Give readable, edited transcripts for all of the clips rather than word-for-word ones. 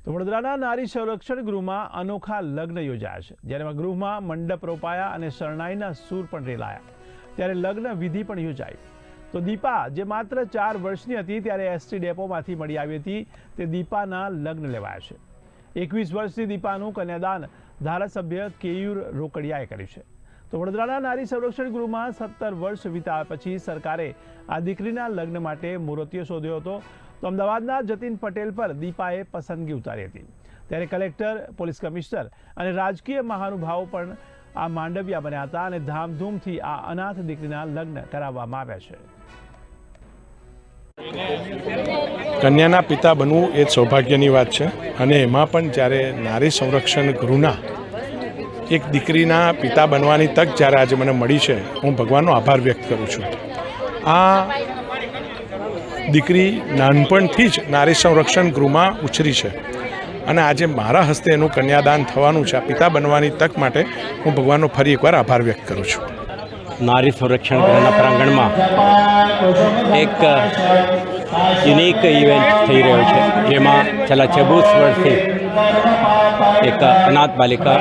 તો વડોદરાના નારી સંરક્ષણ ગૃહમાં અનોખા લગ્ન યોજાયા છે। જ્યારે ગૃહમાં મંડપ રોપાયા અને શરણાઈના સૂર પણ રેલાયા, ત્યારે લગ્ન વિધિ પણ યોજાઈ। તો દીપા, જે માત્ર 4 વર્ષની હતી ત્યારે એસટી ડેપોમાંથી મળી આવી હતી, તે દીપાના લગ્ન લેવાયા છે। 21 વર્ષની દીપાનું કન્યાદાન ધારાસભ્ય કેયુર રોકડિયાએ કર્યું છે। તો વડોદરાના નારી સંરક્ષણ ગૃહમાં 17 વર્ષ વિતાવ્યા પછી સરકારે આ દીકરીના લગ્ન માટે મુહૂર્તિયો શોધ્યો હતો। તો અમદાવાદના જતીન પટેલ પર દીપાએ પસંદગી ઉતારી હતી, ત્યારે કલેક્ટર, પોલીસ કમિશનર અને રાજકીય મહાનુભાવો પણ આ માંડવિયા બન્યા હતા અને ધામધૂમથી આ અનાથ દીકરીના લગ્ન કરાવવામાં આવ્યા છે। કન્યાના પિતા બનવું એ સૌભાગ્યની વાત છે અને એમાં પણ જ્યારે નારી સંરક્ષણ ગૃહના એક દીકરીના પિતા બનવાની તક જ્યારે આજે મને મળી છે, હું ભગવાનનો આભાર વ્યક્ત કરું છું। આ દીકરી નાનપણથી જ નારી સંરક્ષણ ગૃહમાં ઉછરી છે અને આજે મારા હસ્તે એનું કન્યાદાન થવાનું છે। આ પિતા બનવાની તક માટે હું ભગવાનનો ફરી એકવાર આભાર વ્યક્ત કરું છું। નારી સંરક્ષણ ગૃહના પ્રાંગણમાં એક યુનિક ઇવેન્ટ થઈ રહ્યો છે, જેમાં છેલ્લા 26 વર્ષથી એક અનાથ બાલિકા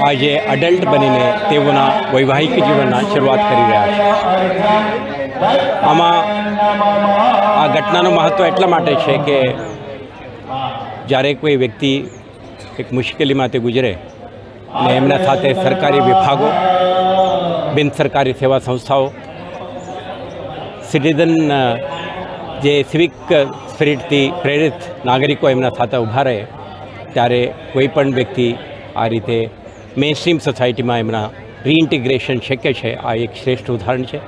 આજે અડલ્ટ બનીને તેઓના વૈવાહિક જીવનના શરૂઆત કરી રહ્યા છે। આમાં આ ઘટનાનું મહત્ત્વ એટલા માટે છે કે જ્યારે કોઈ વ્યક્તિ એક મુશ્કેલીમાંથી ગુજરે અને એમના સાથે સરકારી વિભાગો, બિન સરકારી સેવા સંસ્થાઓ, સિટીઝન જે સિવિક સ્પિરિટથી પ્રેરિત નાગરિકો એમના સાથે ઊભા રહે, ત્યારે કોઈ પણ વ્યક્તિ આ રીતે મેઇનસ્ટ્રીમ સોસાયટીમાં એમના રીઇન્ટિગ્રેશન શક્ય છે। આ એક શ્રેષ્ઠ ઉદાહરણ છે।